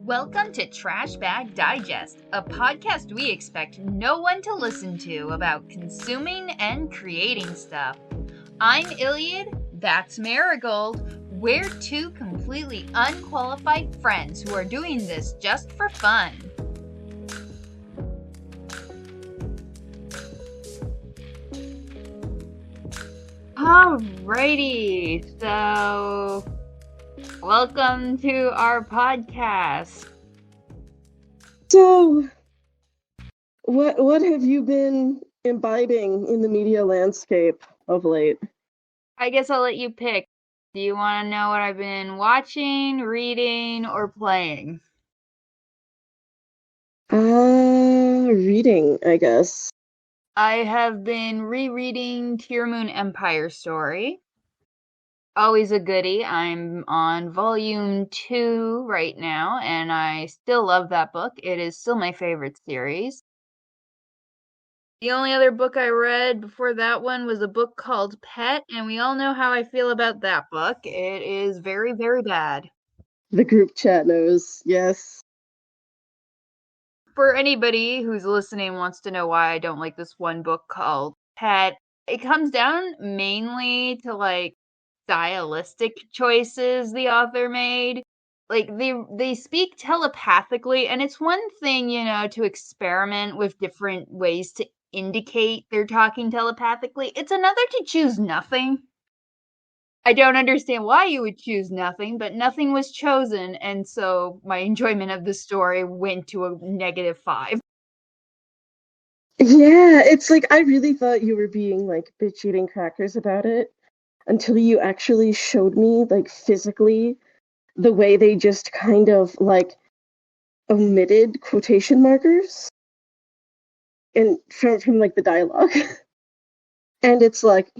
Welcome to Trash Bag Digest, a podcast we expect no one to listen to about consuming and creating stuff. I'm Iliad, that's Marigold. We're two completely unqualified friends who are doing this just for fun. Alrighty, so welcome to our podcast. So, what have you been imbibing in the media landscape of late? I guess I'll let you pick. Do you want to know what I've been watching, reading, or playing? Reading, I guess. I have been rereading Tear Moon Empire Story. Always a goodie. I'm on volume 2 right now, and I still love that book. It is still my favorite series. The only other book I read before that one was a book called Pet, and we all know how I feel about that book. It is very, very bad. The group chat knows, yes. For anybody who's listening wants to know why I don't like this one book called Pet, it comes down mainly to like stylistic choices the author made. Like they speak telepathically, and it's one thing, to experiment with different ways to indicate they're talking telepathically. It's another to choose nothing. I don't understand why you would choose nothing, but nothing was chosen, and so my enjoyment of the story went to a -5. Yeah, it's like I really thought you were being like bitch eating crackers about it until you actually showed me like physically the way they just kind of like omitted quotation markers and from like the dialogue. And it's like,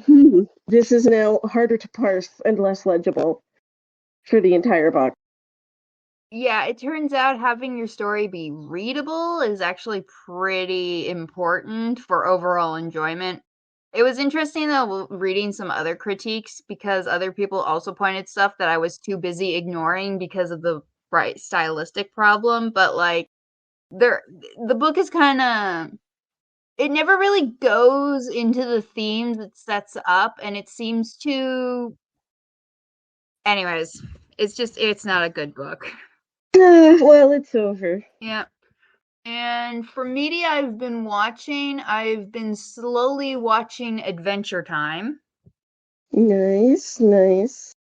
this is now harder to parse and less legible for the entire book. Yeah, it turns out having your story be readable is actually pretty important for overall enjoyment. It was interesting though reading some other critiques because other people also pointed stuff that I was too busy ignoring because of the right stylistic problem, but like there the book is kind of it never really goes into the themes it sets up, and it seems to anyways, it's not a good book. Well, it's over. Yeah. And for media I've been slowly watching Adventure Time. Nice, nice.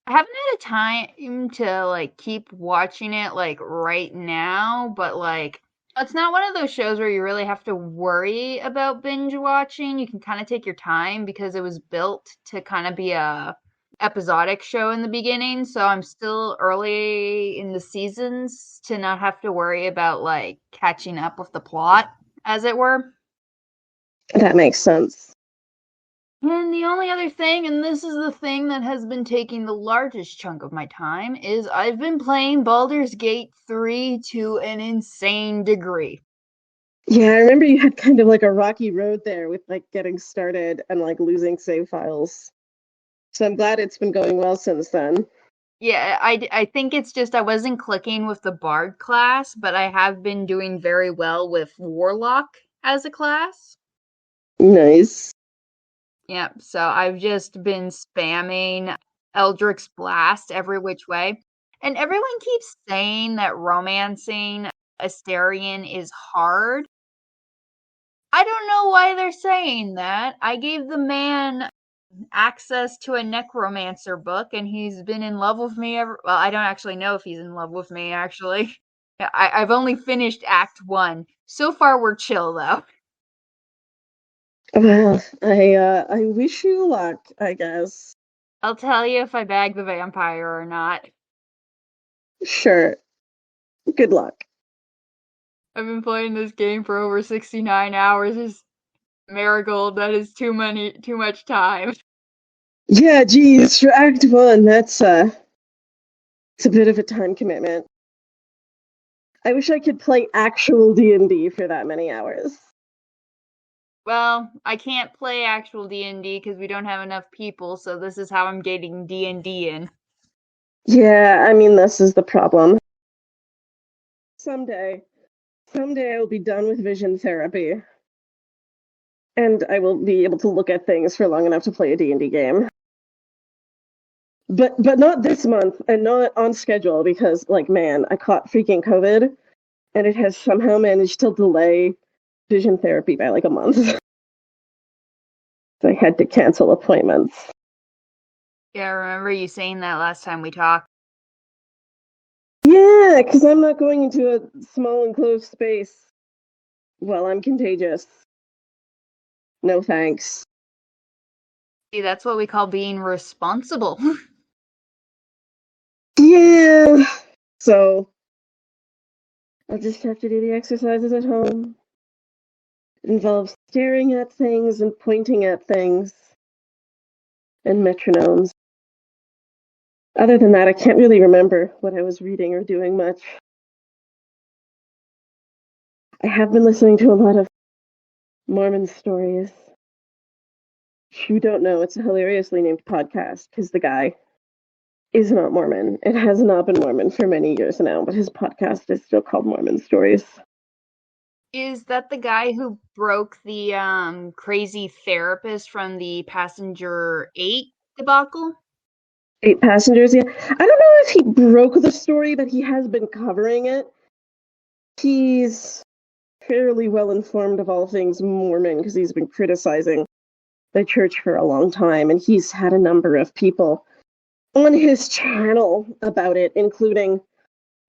I haven't had a time to like keep watching it like right now, but like it's not one of those shows where you really have to worry about binge watching. You can kind of take your time because it was built to kind of be a episodic show in the beginning, so I'm still early in the seasons to not have to worry about like catching up with the plot, as it were. That makes sense. And the only other thing, and this is the thing that has been taking the largest chunk of my time, is I've been playing Baldur's Gate 3 to an insane degree. Yeah, I remember you had kind of like a rocky road there with like getting started and like losing save files. So I'm glad it's been going well since then. Yeah, I think it's just I wasn't clicking with the Bard class, but I have been doing very well with Warlock as a class. Nice. Yep, so I've just been spamming Eldritch Blast every which way. And everyone keeps saying that romancing Astarion is hard. I don't know why they're saying that. I gave the man access to a necromancer book, and he's been in love with me ever. Well, I don't actually know if he's in love with me, actually. I've only finished Act 1. So far, we're chill, though. Well, I wish you luck, I guess. I'll tell you if I bag the vampire or not. Sure. Good luck. I've been playing this game for over 69 hours. It's Marigold, that is too much time. Yeah, geez, for Act 1, it's a bit of a time commitment. I wish I could play actual D&D for that many hours. Well, I can't play actual D&D because we don't have enough people, so this is how I'm getting D&D in. Yeah, I mean, this is the problem. someday, someday I will be done with vision therapy, and I will be able to look at things for long enough to play a D&D game. But not this month, and not on schedule, because, like, man, I caught freaking COVID, and it has somehow managed to delay vision therapy by like a month. So I had to cancel appointments. Yeah, I remember you saying that last time we talked. Yeah, because I'm not going into a small enclosed space while I'm contagious. No thanks. See, that's what we call being responsible. Yeah. So I'll just have to do the exercises at home. It involves staring at things and pointing at things and metronomes. Other than that, I can't really remember what I was reading or doing much. I have been listening to a lot of Mormon stories. If you don't know, it's a hilariously named podcast because the guy is not Mormon. It has not been Mormon for many years now, but his podcast is still called Mormon Stories. Is that the guy who broke the crazy therapist from the Passenger 8 debacle? 8 passengers, yeah. I don't know if he broke the story, but he has been covering it. He's fairly well informed of all things Mormon because he's been criticizing the church for a long time, and he's had a number of people on his channel about it, including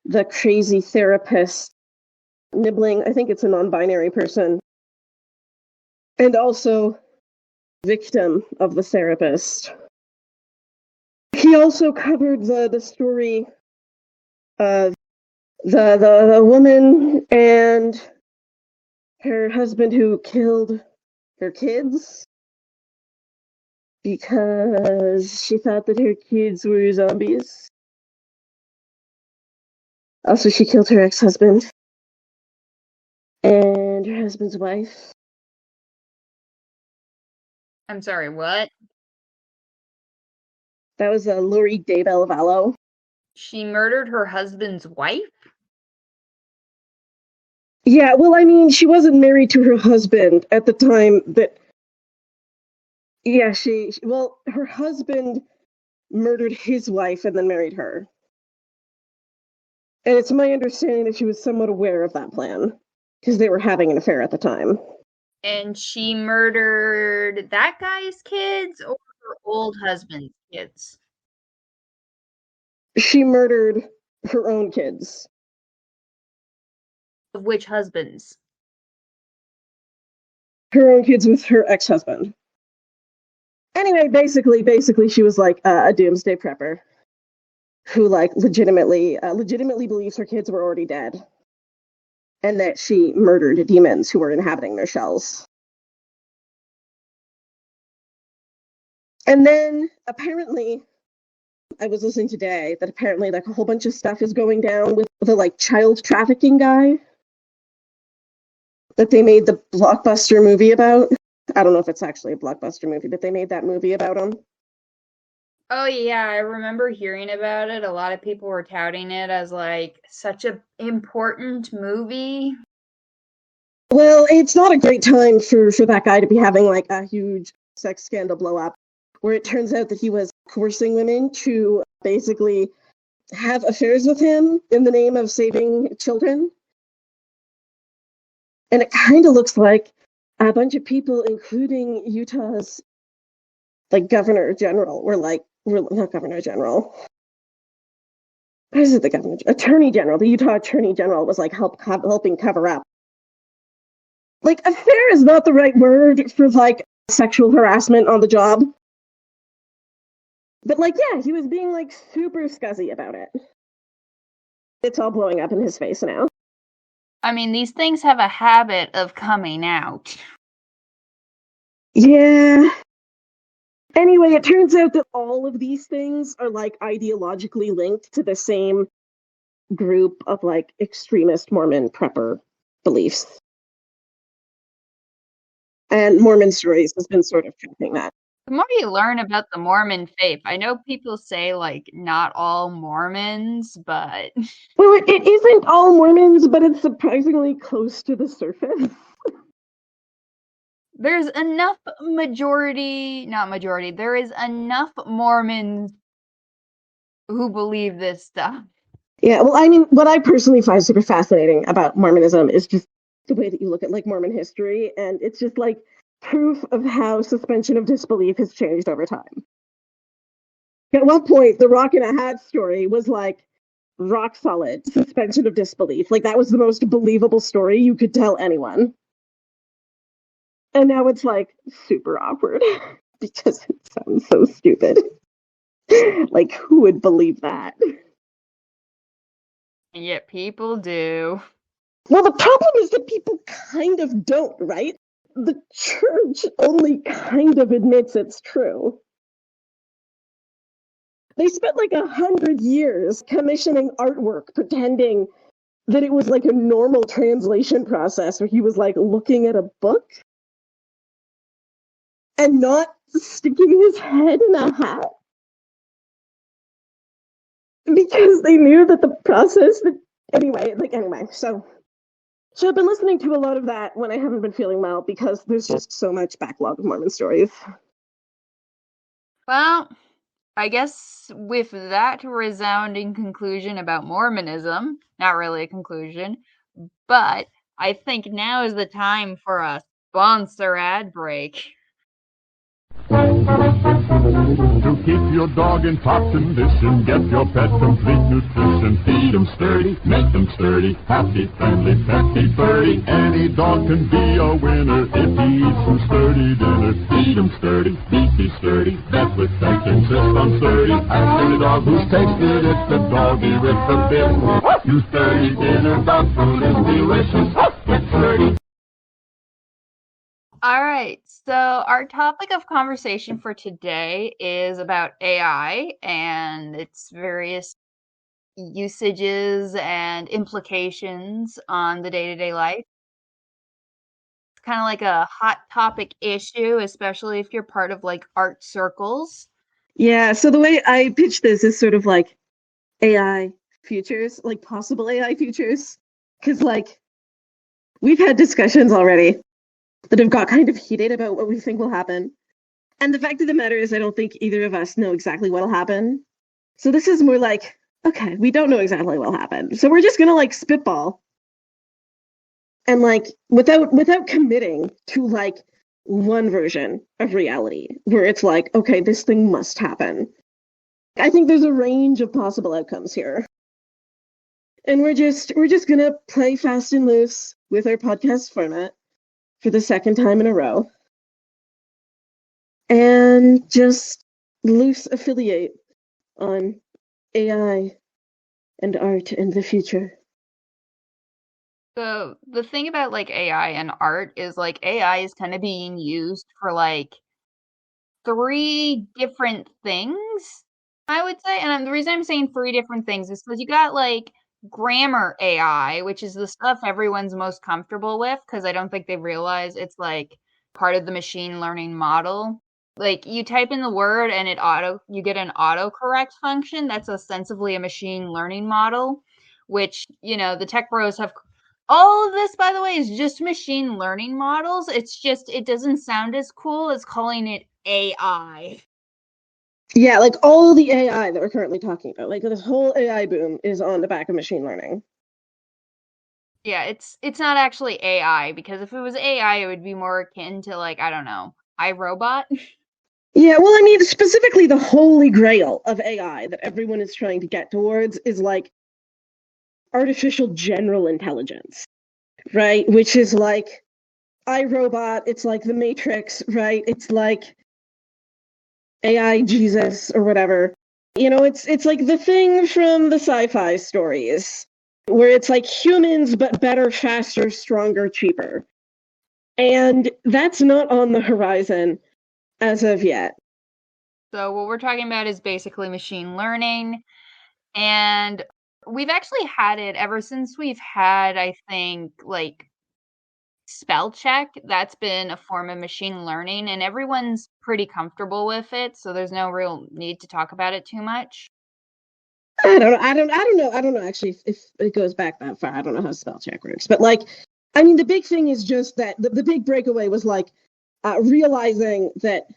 the crazy therapist nibbling, I think it's a non-binary person, and also victim of the therapist. He also covered the story of the woman and her husband who killed her kids because she thought that her kids were zombies. Also, she killed her ex-husband and her husband's wife. I'm sorry, what? That was Lori Daybell Vallow. She murdered her husband's wife? Yeah, well, I mean, she wasn't married to her husband at the time that. Yeah, well, her husband murdered his wife and then married her. And it's my understanding that she was somewhat aware of that plan because they were having an affair at the time. And she murdered that guy's kids or her old husband's kids? She murdered her own kids. Of which husbands? Her own kids with her ex-husband. Anyway, basically, she was like a doomsday prepper who, like, legitimately believes her kids were already dead, and that she murdered demons who were inhabiting their shells. And then apparently, I was listening today that apparently, like, a whole bunch of stuff is going down with the, like, child trafficking guy that they made the blockbuster movie about. I don't know if it's actually a blockbuster movie, but they made that movie about him. Oh yeah, I remember hearing about it. A lot of people were touting it as like such a important movie. Well, it's not a great time for that guy to be having like a huge sex scandal blow up, where it turns out that he was coercing women to basically have affairs with him in the name of saving children. And it kind of looks like a bunch of people, including Utah's like governor general, were not governor general. What is it? The governor, attorney general, the Utah attorney general was like helping cover up. Like, affair is not the right word for like sexual harassment on the job. But like, yeah, he was being like super scuzzy about it. It's all blowing up in his face now. I mean, these things have a habit of coming out. Yeah. Anyway, it turns out that all of these things are like ideologically linked to the same group of like extremist Mormon prepper beliefs. And Mormon Stories has been sort of tracking that. The more you learn about the Mormon faith, I know people say like not all Mormons, but Well, it isn't all Mormons, but it's surprisingly close to the surface. there's enough not majority, there is enough Mormons who believe this stuff. Yeah, well, I mean, what I personally find super fascinating about Mormonism is just the way that you look at like Mormon history, and it's just like proof of how suspension of disbelief has changed over time. At one point, the rock and a hat story was like rock solid suspension of disbelief. Like that was the most believable story you could tell anyone. And now it's like super awkward because it sounds so stupid. Like, who would believe that? And yet people do. Well, the problem is that people kind of don't, right? The church only kind of admits it's true. They spent like 100 years commissioning artwork, pretending that it was like a normal translation process where he was like looking at a book and not sticking his head in a hat because they knew that the process that anyway, so I've been listening to a lot of that when I haven't been feeling well because there's just so much backlog of Mormon stories. Well, I guess with that resounding conclusion about Mormonism, not really a conclusion, but I think now is the time for a sponsor ad break. To keep your dog in top condition, get your pet complete nutrition. Feed 'em sturdy, make 'em sturdy, happy, friendly, petty, birdie. Any dog can be a winner if he eats some sturdy dinner. Feed 'em sturdy, beefy sturdy, vet with thanks insist on sturdy. Ask any dog who's tasted it, the doggy with the bit. You sturdy dinner, dog food is delicious. Get sturdy. All right, so our topic of conversation for today is about AI and its various usages and implications on the day-to-day life. It's kind of like a hot topic issue, especially if you're part of like art circles. Yeah, so the way I pitch this is sort of like AI futures, like possible AI futures, because like we've had discussions already that have got kind of heated about what we think will happen. And the fact of the matter is, I don't think either of us know exactly what'll happen. So this is more like, okay, we don't know exactly what'll happen. So we're just gonna like spitball and like without committing to like one version of reality where it's like, okay, this thing must happen. I think there's a range of possible outcomes here. And we're just gonna play fast and loose with our podcast format for the second time in a row. And just loose affiliate on AI and art in the future. So the thing about like AI and art is like AI is kind of being used for like three different things, I would say. And the reason I'm saying three different things is because you got like grammar AI, which is the stuff everyone's most comfortable with, because I don't think they realize it's like part of the machine learning model. Like you type in the word and you get an autocorrect function. That's ostensibly a machine learning model, which, the tech bros have all of this, by the way, is just machine learning models. It's just, it doesn't sound as cool as calling it AI. Yeah, like all the AI that we're currently talking about, like this whole AI boom is on the back of machine learning. Yeah, it's not actually AI because if it was AI, it would be more akin to like, I don't know, iRobot. Yeah, well, I mean, specifically the holy grail of AI that everyone is trying to get towards is like artificial general intelligence, right? Which is like iRobot, it's like the Matrix, right? It's like AI Jesus or whatever. It's like the thing from the sci-fi stories where it's like humans but better, faster, stronger, cheaper. And that's not on the horizon as of yet. So what we're talking about is basically machine learning, and we've actually had it ever since we've had, I think, like spell check. That's been a form of machine learning, and everyone's pretty comfortable with it, so there's no real need to talk about it too much. I don't know actually if it goes back that far. I don't know how spell check works. But like, I mean, the big thing is just that the big breakaway was like realizing that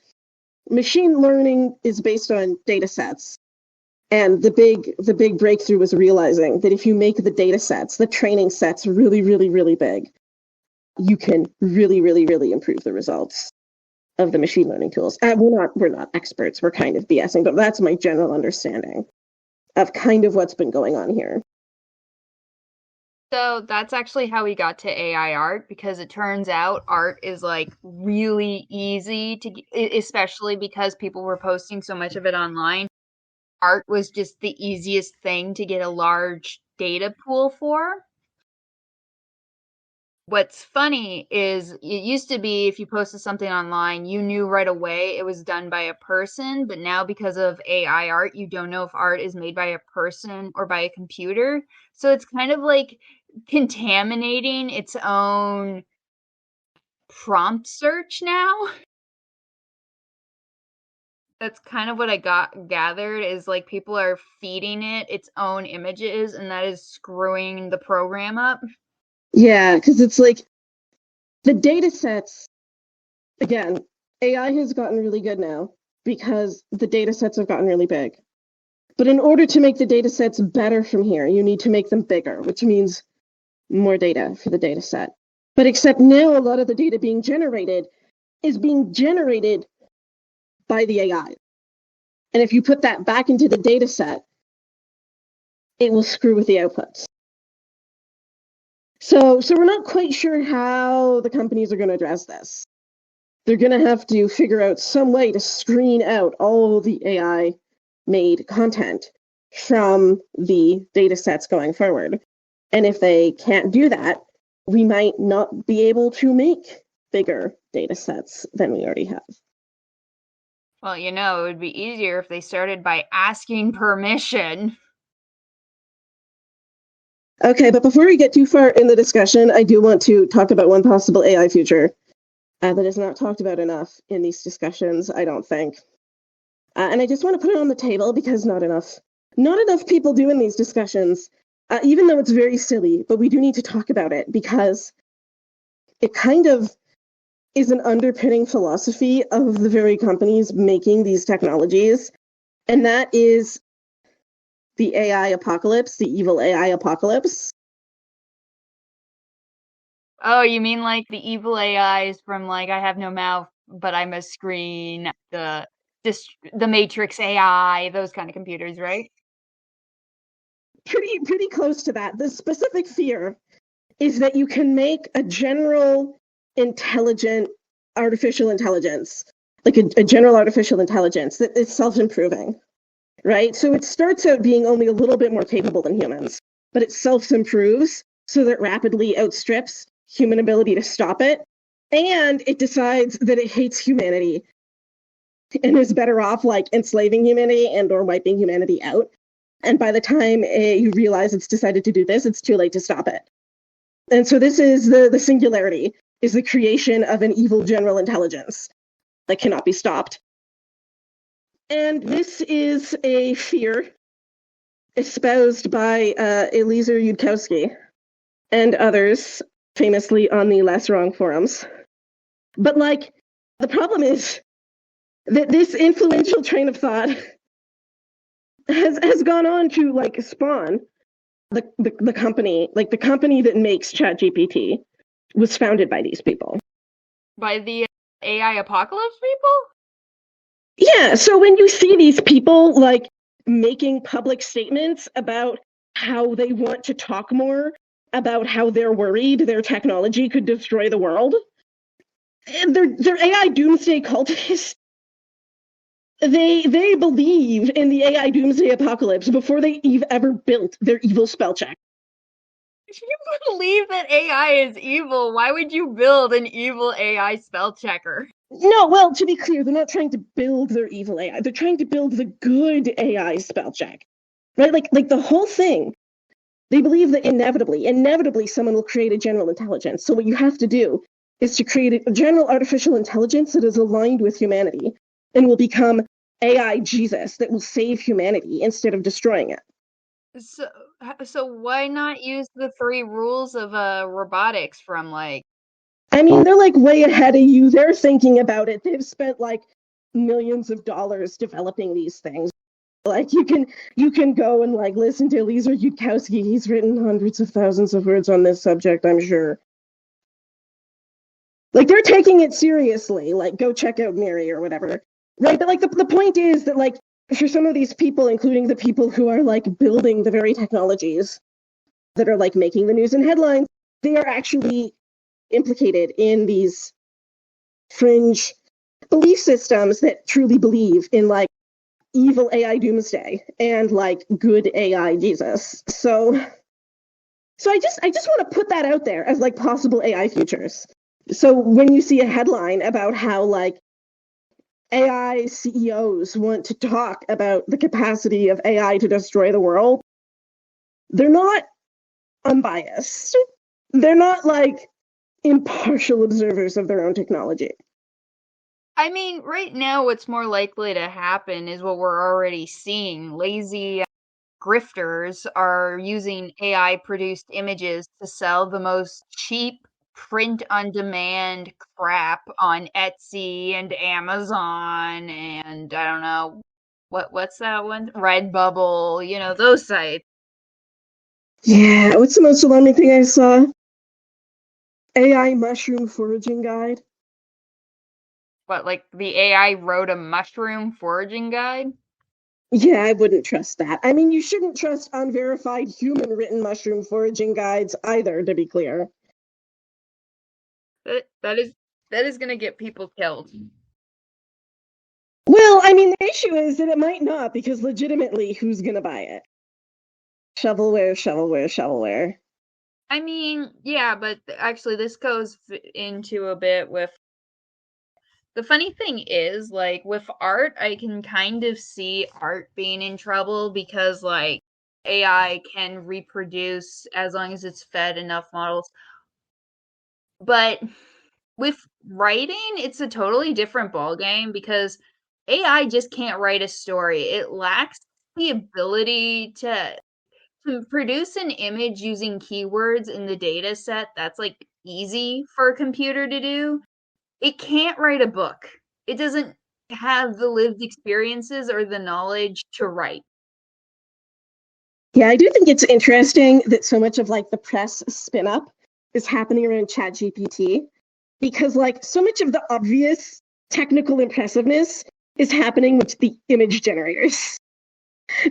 machine learning is based on data sets. And the big breakthrough was realizing that if you make the data sets, the training sets really, really, really big, you can really, really, really improve the results of the machine learning tools. We're not experts. We're kind of BSing, but that's my general understanding of kind of what's been going on here. So that's actually how we got to AI art, because it turns out art is like really easy to, especially because people were posting so much of it online. Art was just the easiest thing to get a large data pool for. What's funny is it used to be if you posted something online, you knew right away it was done by a person, but now because of AI art, you don't know if art is made by a person or by a computer. So it's kind of like contaminating its own prompt search now. That's kind of what I gathered is like people are feeding it its own images, and that is screwing the program up. Yeah, because it's like the data sets, again, AI has gotten really good now because the data sets have gotten really big. But in order to make the data sets better from here, you need to make them bigger, which means more data for the data set. But except now a lot of the data being generated is being generated by the AI. And if you put that back into the data set, it will screw with the outputs. So we're not quite sure how the companies are going to address this. They're going to have to figure out some way to screen out all the AI made content from the data sets going forward. And if they can't do that, we might not be able to make bigger data sets than we already have. Well, it would be easier if they started by asking permission. Okay, but before we get too far in the discussion, I do want to talk about one possible AI future that is not talked about enough in these discussions, I don't think. And I just want to put it on the table because not enough people do in these discussions, even though it's very silly, but we do need to talk about it because it kind of is an underpinning philosophy of the very companies making these technologies, and that is the AI apocalypse, the evil AI apocalypse. Oh, you mean like the evil AIs from like I have no mouth, but I'm a screen, the Matrix AI, those kind of computers, right? Pretty close to that. The specific fear is that you can make a general intelligent artificial intelligence, like a general artificial intelligence that is self-improving, right? So it starts out being only a little bit more capable than humans, but it self-improves so that it rapidly outstrips human ability to stop it. And it decides that it hates humanity and is better off like enslaving humanity and or wiping humanity out. And by the time you realize it's decided to do this, it's too late to stop it. And so this is the singularity, is the creation of an evil general intelligence that cannot be stopped. And this is a fear espoused by Eliezer Yudkowsky and others, famously on the Less Wrong forums. But like, the problem is that this influential train of thought has gone on to like spawn the company, like the company that makes ChatGPT was founded by these people. By the AI apocalypse people? Yeah, so when you see these people like making public statements about how they want to talk more about how they're worried their technology could destroy the world, and they're AI doomsday cultists. They believe in the AI doomsday apocalypse before they ever built their evil spell check. If you believe that AI is evil, why would you build an evil AI spell checker? No, well, to be clear, they're not trying to build their evil AI. They're trying to build the good AI spell check, right? Like the whole thing. They believe that inevitably, someone will create a general intelligence. So what you have to do is to create a general artificial intelligence that is aligned with humanity and will become AI Jesus that will save humanity instead of destroying it. So, so why not use the three rules of robotics from like? I mean, they're like way ahead of you. They're thinking about it. They've spent like millions of dollars developing these things. Like you can go and like listen to Eliezer Yudkowsky. He's written hundreds of thousands of words on this subject, I'm sure. Like they're taking it seriously. Like go check out Miri or whatever. Right. But like the point is that like for some of these people, including the people who are like building the very technologies that are like making the news and headlines, they are actually implicated in these fringe belief systems that truly believe in like evil AI doomsday and like good AI Jesus. So I just want to put that out there as like possible AI futures. So when you see a headline about how like AI CEOs want to talk about the capacity of AI to destroy the world, they're not unbiased. They're not like impartial observers of their own technology. I mean, right now, what's more likely to happen is what we're already seeing. Lazy grifters are using AI produced images to sell the most cheap print on demand crap on Etsy and Amazon and I don't know what's that one? Redbubble, you know, those sites. Yeah, what's the most alarming thing I saw? AI mushroom foraging guide. What, like the AI wrote a mushroom foraging guide? Yeah, I wouldn't trust that. I mean, you shouldn't trust unverified human-written mushroom foraging guides either, to be clear. That is gonna get people killed. Well, I mean, the issue is that it might not, because legitimately, who's gonna buy it? Shovelware, shovelware, shovelware. I mean, yeah, but actually this goes into a bit with the funny thing is, like, with art, I can kind of see art being in trouble because, like, AI can reproduce as long as it's fed enough models. But with writing, it's a totally different ballgame because AI just can't write a story. It lacks the ability to produce an image using keywords in the data set that's like easy for a computer to do. It can't write a book. It doesn't have the lived experiences or the knowledge to write. Yeah, I do think it's interesting that so much of like the press spin up is happening around ChatGPT because like so much of the obvious technical impressiveness is happening with the image generators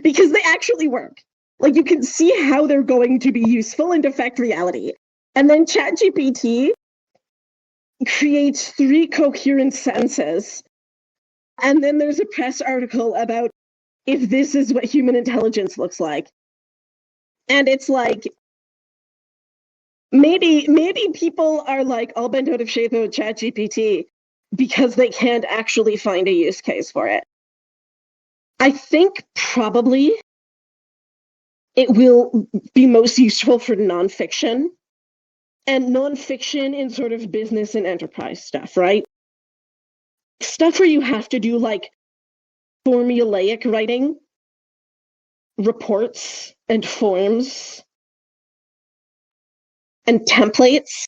because they actually work. Like you can see how they're going to be useful and affect reality. And then ChatGPT creates 3 coherent sentences. And then there's a press article about if this is what human intelligence looks like. And it's like maybe people are like all bent out of shape with ChatGPT because they can't actually find a use case for it. I think probably it will be most useful for nonfiction and nonfiction in sort of business and enterprise stuff, right? Stuff where you have to do like formulaic writing, reports and forms and templates.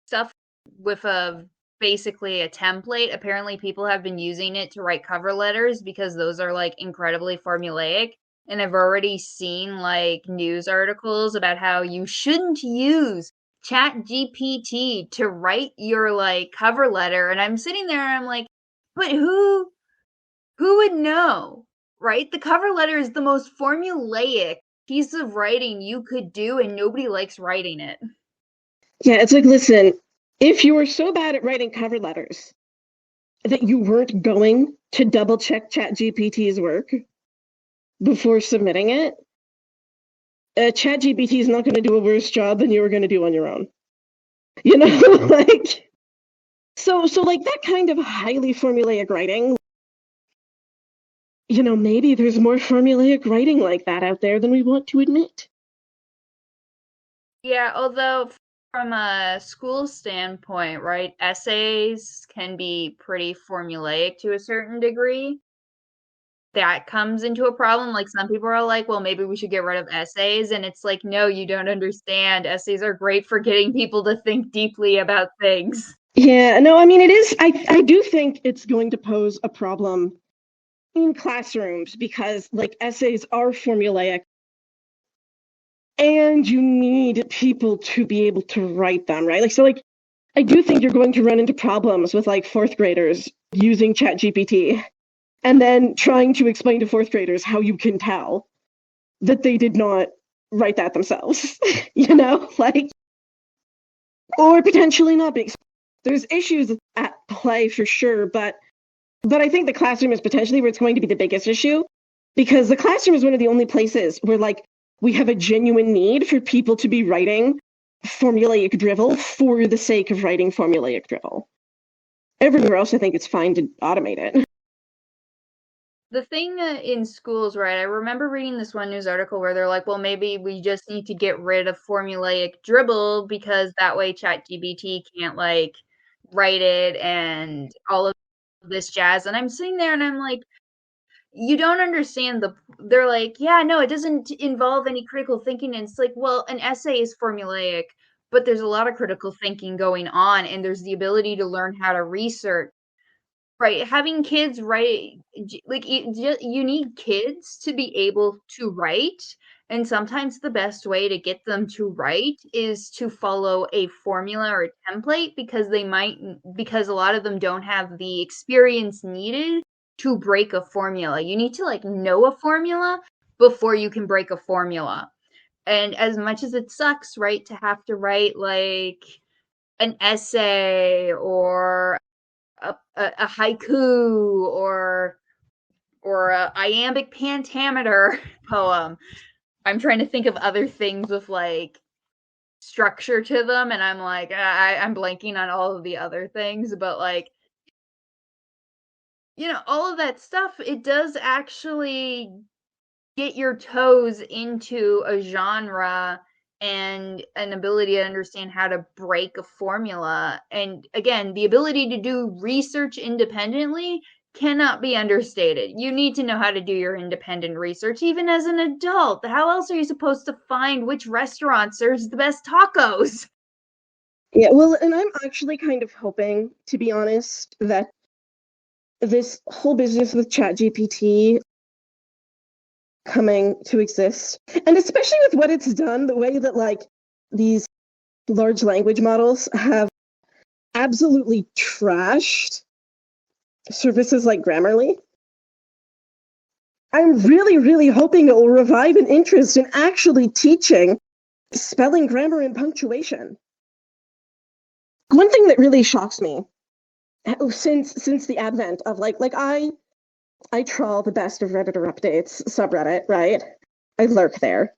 Stuff with a basically a template. Apparently people have been using it to write cover letters because those are like incredibly formulaic. And I've already seen like news articles about how you shouldn't use Chat GPT to write your like cover letter. And I'm sitting there and I'm like, but who would know? Right? The cover letter is the most formulaic piece of writing you could do, and nobody likes writing it. Yeah, it's like, listen, if you were so bad at writing cover letters that you weren't going to double check ChatGPT's work before submitting it, ChatGPT is not going to do a worse job than you were going to do on your own. You know, like so like that kind of highly formulaic writing. You know, maybe there's more formulaic writing like that out there than we want to admit. Yeah, although from a school standpoint, right, essays can be pretty formulaic to a certain degree. That comes into a problem. Like, some people are like, well, maybe we should get rid of essays. And it's like, no, you don't understand. Essays are great for getting people to think deeply about things. Yeah, no, I mean, it is. I do think it's going to pose a problem in classrooms because, like, essays are formulaic and you need people to be able to write them, right? Like, so, like, I do think you're going to run into problems with, like, fourth graders using ChatGPT and then trying to explain to fourth graders how you can tell that they did not write that themselves, you know, like, or potentially not being. There's issues at play for sure, but I think the classroom is potentially where it's going to be the biggest issue, because the classroom is one of the only places where, like, we have a genuine need for people to be writing formulaic drivel for the sake of writing formulaic drivel. Everywhere else, I think it's fine to automate it. The thing in schools, right? I remember reading this one news article where they're like, well, maybe we just need to get rid of formulaic dribble because that way ChatGPT can't, like, write it and all of this jazz. And I'm sitting there and I'm like, you don't understand they're like, yeah, no, it doesn't involve any critical thinking. And it's like, well, an essay is formulaic, but there's a lot of critical thinking going on, and there's the ability to learn how to research. Right, having kids write, like, you need kids to be able to write, and sometimes the best way to get them to write is to follow a formula or a template, because a lot of them don't have the experience needed to break a formula. You need to, like, know a formula before you can break a formula. And as much as it sucks, right, to have to write, like, an essay or a haiku or a iambic pentameter poem. I'm trying to think of other things with, like, structure to them, and I'm like, I'm blanking on all of the other things, but, like, all of that stuff, it does actually get your toes into a genre and an ability to understand how to break a formula. And again, the ability to do research independently cannot be understated. You need to know how to do your independent research, even as an adult. How else are you supposed to find which restaurant serves the best tacos? Yeah, well, and I'm actually kind of hoping, to be honest, that this whole business with ChatGPT coming to exist, and especially with what it's done, the way that, like, these large language models have absolutely trashed services like Grammarly, I'm really, really hoping it will revive an interest in actually teaching spelling, grammar, and punctuation. One thing that really shocks me since the advent of, like I trawl the best of Redditor updates subreddit, right? I lurk there.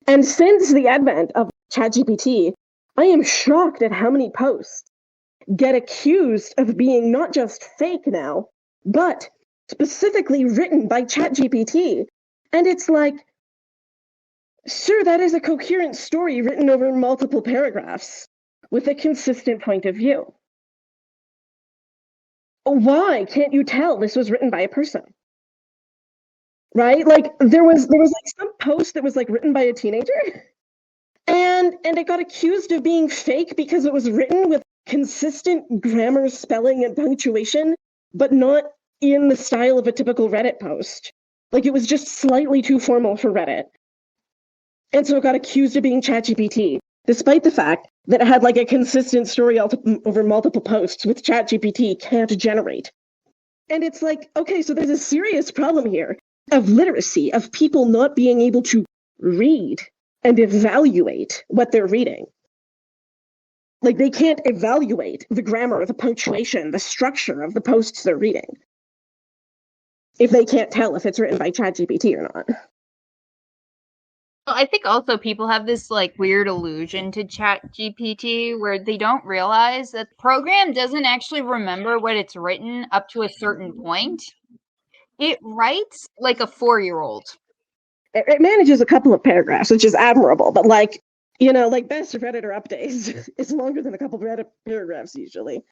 And since the advent of ChatGPT, I am shocked at how many posts get accused of being not just fake now, but specifically written by ChatGPT. And it's like, sir, that is a coherent story written over multiple paragraphs with a consistent point of view. Why can't you tell this was written by a person? Right? Like, there was like some post that was, like, written by a teenager, and it got accused of being fake because it was written with consistent grammar, spelling, and punctuation, but not in the style of a typical Reddit post. Like, it was just slightly too formal for Reddit. And so it got accused of being ChatGPT, despite the fact that it had, like, a consistent story over multiple posts, which ChatGPT can't generate. And it's like, okay, so there's a serious problem here of literacy, of people not being able to read and evaluate what they're reading. Like, they can't evaluate the grammar, the punctuation, the structure of the posts they're reading if they can't tell if it's written by ChatGPT or not. Well, I think also people have this, like, weird illusion to ChatGPT where they don't realize that the program doesn't actually remember what it's written up to a certain point. It writes like a 4-year-old. It manages a couple of paragraphs, which is admirable, but, like, like best Redditor updates is longer than a couple Reddit paragraphs usually.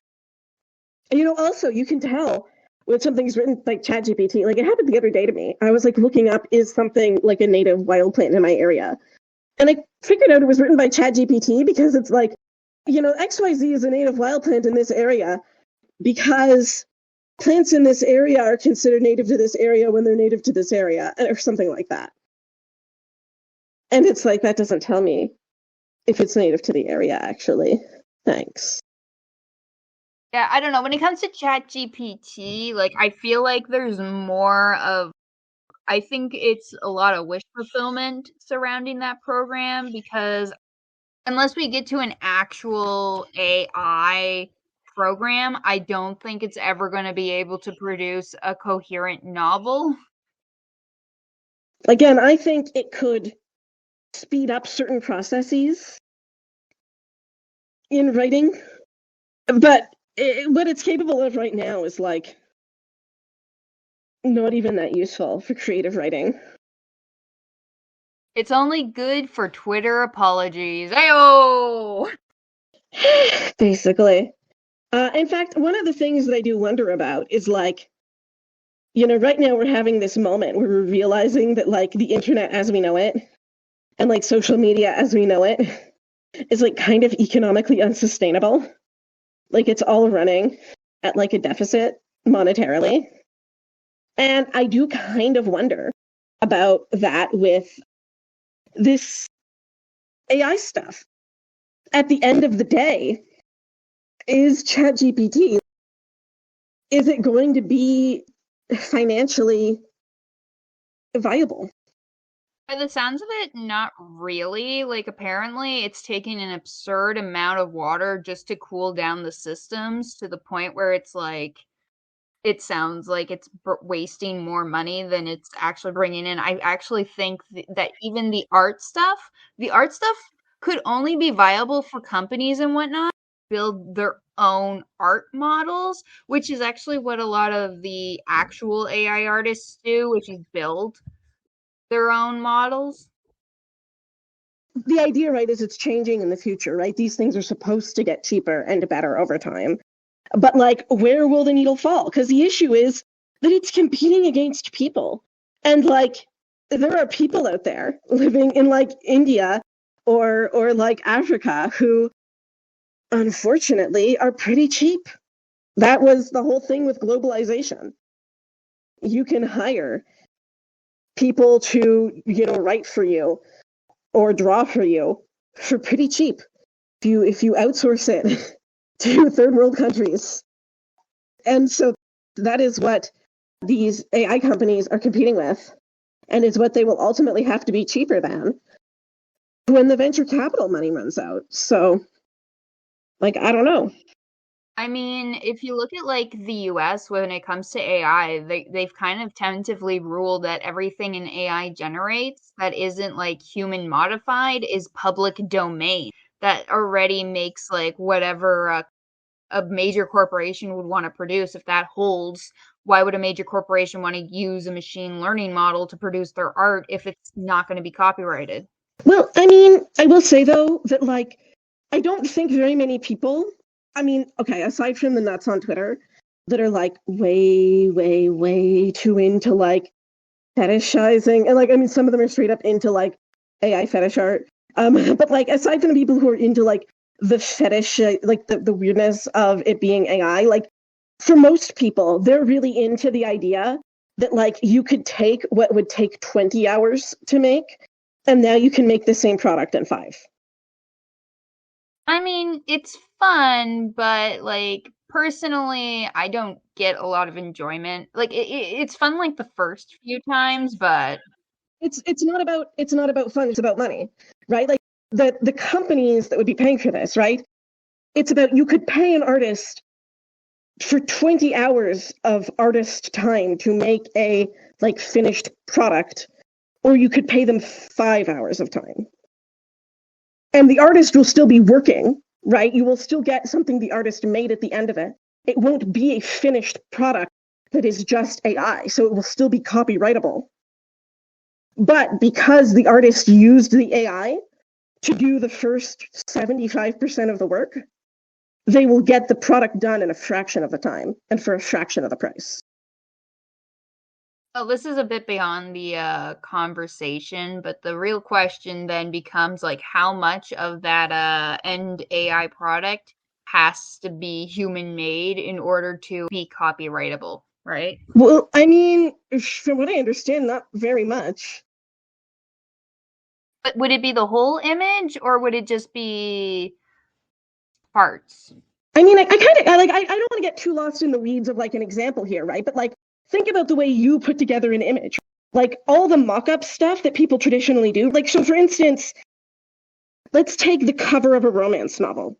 And also you can tell when something's written like ChatGPT. Like it happened the other day to me. I was like looking up, is something like a native wild plant in my area? And I figured out it was written by ChatGPT because it's like, XYZ is a native wild plant in this area because plants in this area are considered native to this area when they're native to this area, or something like that. And it's like, that doesn't tell me if it's native to the area, actually. Thanks. Yeah, I don't know. When it comes to ChatGPT, like I feel like there's more of, I think it's a lot of wish fulfillment surrounding that program, because unless we get to an actual AI program, I don't think it's ever going to be able to produce a coherent novel. Again, I think it could speed up certain processes in writing, but what it's capable of right now is like not even that useful for creative writing. It's only good for Twitter apologies. Ayo! Basically. In fact, one of the things that I do wonder about is like, right now we're having this moment where we're realizing that like the internet as we know it and like social media as we know it is like kind of economically unsustainable. Like it's all running at like a deficit monetarily. And I do kind of wonder about that with this AI stuff. At the end of the day, is ChatGPT, is it going to be financially viable? By the sounds of it, not really. Like, apparently, it's taking an absurd amount of water just to cool down the systems to the point where it's like, it sounds like it's wasting more money than it's actually bringing in. I actually think that even the art stuff could only be viable for companies and whatnot build their own art models, which is actually what a lot of the actual AI artists do, which is build their own models. The idea, right, is it's changing in the future, right? These things are supposed to get cheaper and better over time. But like, where will the needle fall? Because the issue is that it's competing against people. And like, there are people out there living in like India or like Africa who unfortunately are pretty cheap. That was the whole thing with globalization. You can hire people to, write for you or draw for you for pretty cheap if you outsource it to third world countries. And so that is what these AI companies are competing with, and is what they will ultimately have to be cheaper than when the venture capital money runs out. So, like, I don't know. I mean, if you look at like the US when it comes to AI, they've kind of tentatively ruled that everything an AI generates that isn't like human modified is public domain. That already makes like whatever a major corporation would want to produce, if that holds, why would a major corporation want to use a machine learning model to produce their art if it's not going to be copyrighted? Well, I mean, I will say though that like I don't think very many people, I mean, okay, aside from the nuts on Twitter that are like way, way, way too into like fetishizing, and like I mean some of them are straight up into like AI fetish art. But like aside from the people who are into like the fetish, like the weirdness of it being AI, like for most people, they're really into the idea that like you could take what would take 20 hours to make, and now you can make the same product in 5. I mean, it's fun, but like personally, I don't get a lot of enjoyment. Like it's fun like the first few times, but It's not about fun, it's about money, right? Like the companies that would be paying for this, right? It's about, you could pay an artist for 20 hours of artist time to make a like finished product, or you could pay them 5 hours of time. And the artist will still be working, right? You will still get something the artist made at the end of it. It won't be a finished product that is just AI, so it will still be copyrightable. But because the artist used the AI, to do the first 75% of the work, they will get the product done in a fraction of the time and for a fraction of the price. Oh, this is a bit beyond the conversation, but the real question then becomes like how much of that end AI product has to be human made in order to be copyrightable, right? Well, I mean, from what I understand, not very much. But would it be the whole image or would it just be parts? I mean, I kind of like I don't want to get too lost in the weeds of like an example here, right? But like think about the way you put together an image. Like all the mock-up stuff that people traditionally do. Like so for instance, let's take the cover of a romance novel.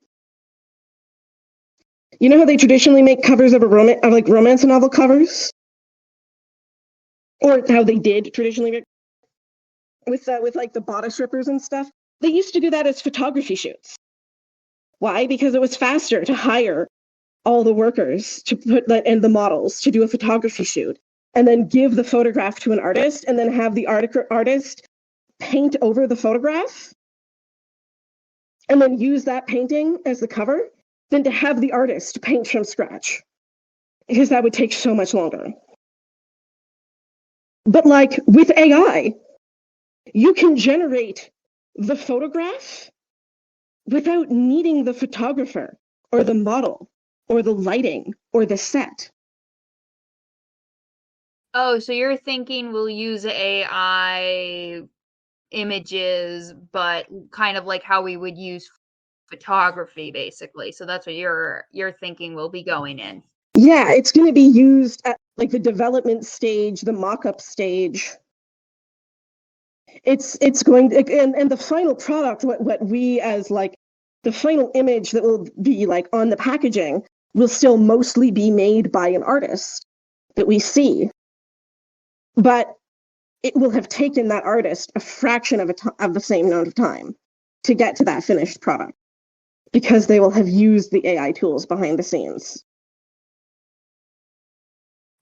You know how they traditionally make covers of romance novel covers? Or how they did traditionally make with like the bodice rippers and stuff. They used to do that as photography shoots. Why? Because it was faster to hire all the workers to put and the models to do a photography shoot and then give the photograph to an artist and then have the artist paint over the photograph and then use that painting as the cover than to have the artist paint from scratch, because that would take so much longer. But like with AI, you can generate the photograph without needing the photographer or the model or the lighting or the set. Oh, so you're thinking we'll use AI images, but kind of like how we would use photography, basically. So that's what you're thinking will be going in. Yeah, it's going to be used at like the development stage, the mock-up stage. It's going to, and the final product, what we as like the final image that will be like on the packaging will still mostly be made by an artist that we see, but it will have taken that artist a fraction of the same amount of time to get to that finished product because they will have used the AI tools behind the scenes.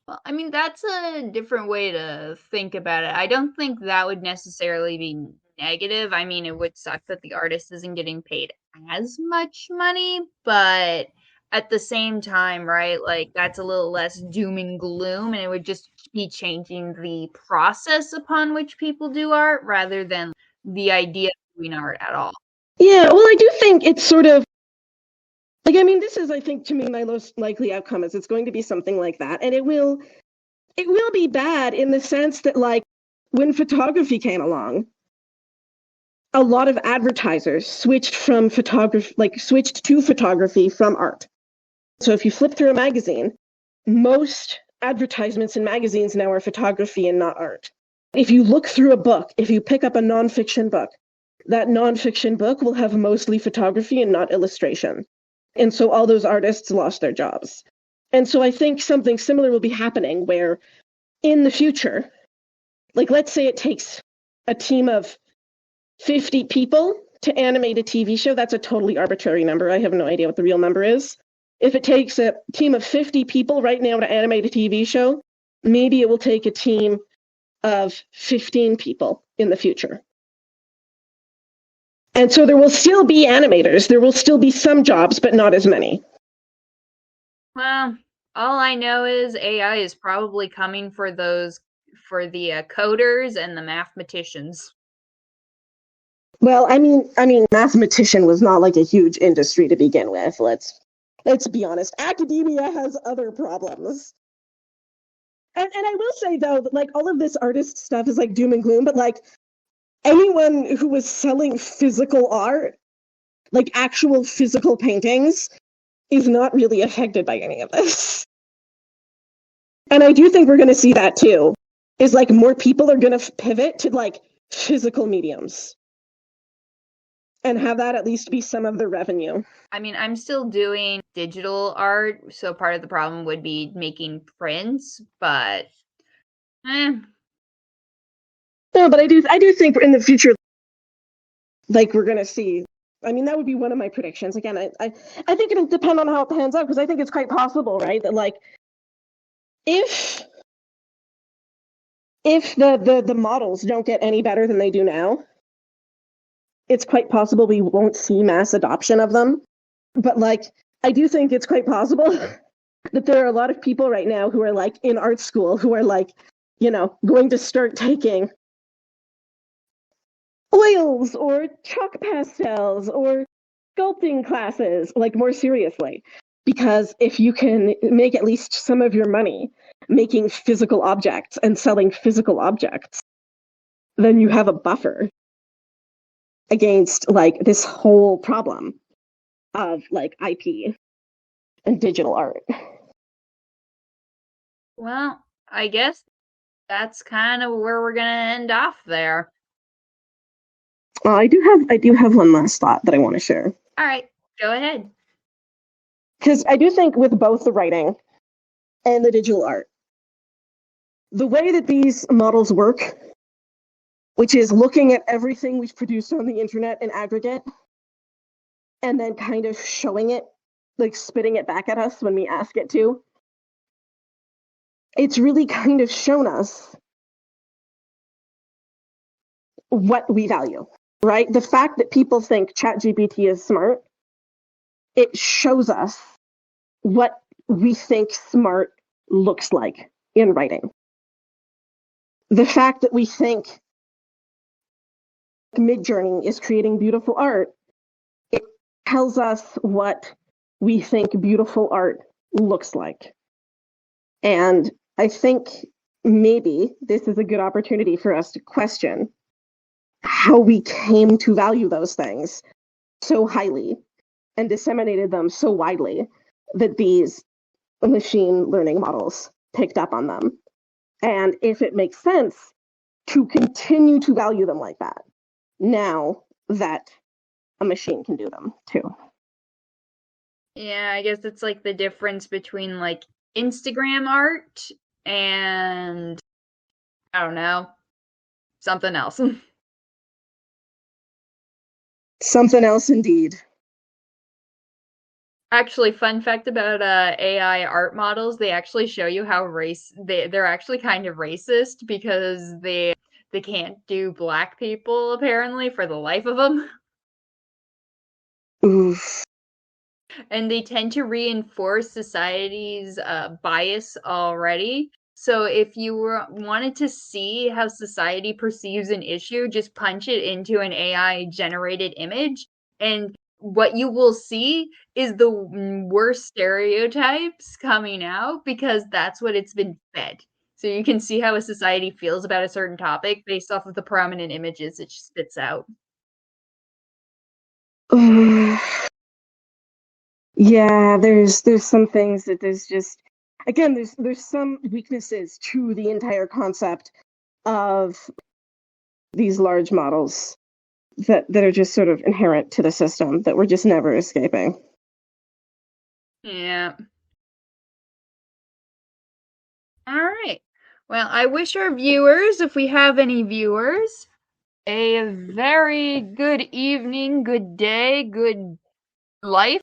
Well, I mean, that's a different way to think about it. I don't think that would necessarily be negative. I mean, it would suck that the artist isn't getting paid as much money, but at the same time, right? Like, that's a little less doom and gloom, and it would just be changing the process upon which people do art rather than the idea of doing art at all. Yeah, well, I do think it's sort of like, I mean, this is, I think, to me, my most likely outcome is it's going to be something like that. And it will be bad in the sense that, like, when photography came along, a lot of advertisers switched to photography from art. So if you flip through a magazine, most advertisements in magazines now are photography and not art. If you look through a book, if you pick up a nonfiction book, that nonfiction book will have mostly photography and not illustration. And so all those artists lost their jobs. And so I think something similar will be happening where in the future, like let's say it takes a team of 50 people to animate a TV show. That's a totally arbitrary number. I have no idea what the real number is. If it takes a team of 50 people right now to animate a TV show, maybe it will take a team of 15 people in the future. And so there will still be animators. There will still be some jobs, but not as many. Well, all I know is AI is probably coming for the coders and the mathematicians. Well, I mean, mathematician was not like a huge industry to begin with. Let's be honest. Academia has other problems. And I will say though, that like all of this artist stuff is like doom and gloom, but like anyone who was selling physical art, like actual physical paintings, is not really affected by any of this. And I do think we're going to see that too, is like more people are going to pivot to like physical mediums and have that at least be some of the revenue. I mean, I'm still doing digital art, so part of the problem would be making prints, but No, but I do think in the future, like we're going to see. I mean, that would be one of my predictions. Again, I think it'll depend on how it pans out because I think it's quite possible, right? That like if the models don't get any better than they do now, it's quite possible we won't see mass adoption of them. But like, I do think it's quite possible that there are a lot of people right now who are like in art school who are like, going to start taking oils or chalk pastels or sculpting classes like more seriously. Because if you can make at least some of your money making physical objects and selling physical objects, then you have a buffer against like this whole problem of like IP and digital art. Well, I guess that's kind of where we're gonna end off there. I do have one last thought that I want to share. All right, go ahead. Because I do think with both the writing and the digital art, the way that these models work, which is looking at everything we've produced on the internet in aggregate, and then kind of showing it, like spitting it back at us when we ask it to, it's really kind of shown us what we value, right? The fact that people think ChatGPT is smart, it shows us what we think smart looks like in writing. The fact that we think Midjourney is creating beautiful art, it tells us what we think beautiful art looks like. And I think maybe this is a good opportunity for us to question how we came to value those things so highly and disseminated them so widely that these machine learning models picked up on them. And if it makes sense to continue to value them like that, now that a machine can do them too. Yeah, I guess it's like the difference between like Instagram art and I don't know, something else. Something else indeed. Actually, fun fact about AI art models, they actually show you how they're actually kind of racist because they can't do black people apparently for the life of them. Oof. And they tend to reinforce society's bias already. So if you wanted to see how society perceives an issue, just punch it into an AI generated image, and what you will see is the worst stereotypes coming out because that's what it's been fed. So you can see how a society feels about a certain topic based off of the prominent images it spits out. Yeah, there's some things that there's just, again, there's some weaknesses to the entire concept of these large models that are just sort of inherent to the system that we're just never escaping. Yeah. All right. Well, I wish our viewers, if we have any viewers, a very good evening, good day, good life.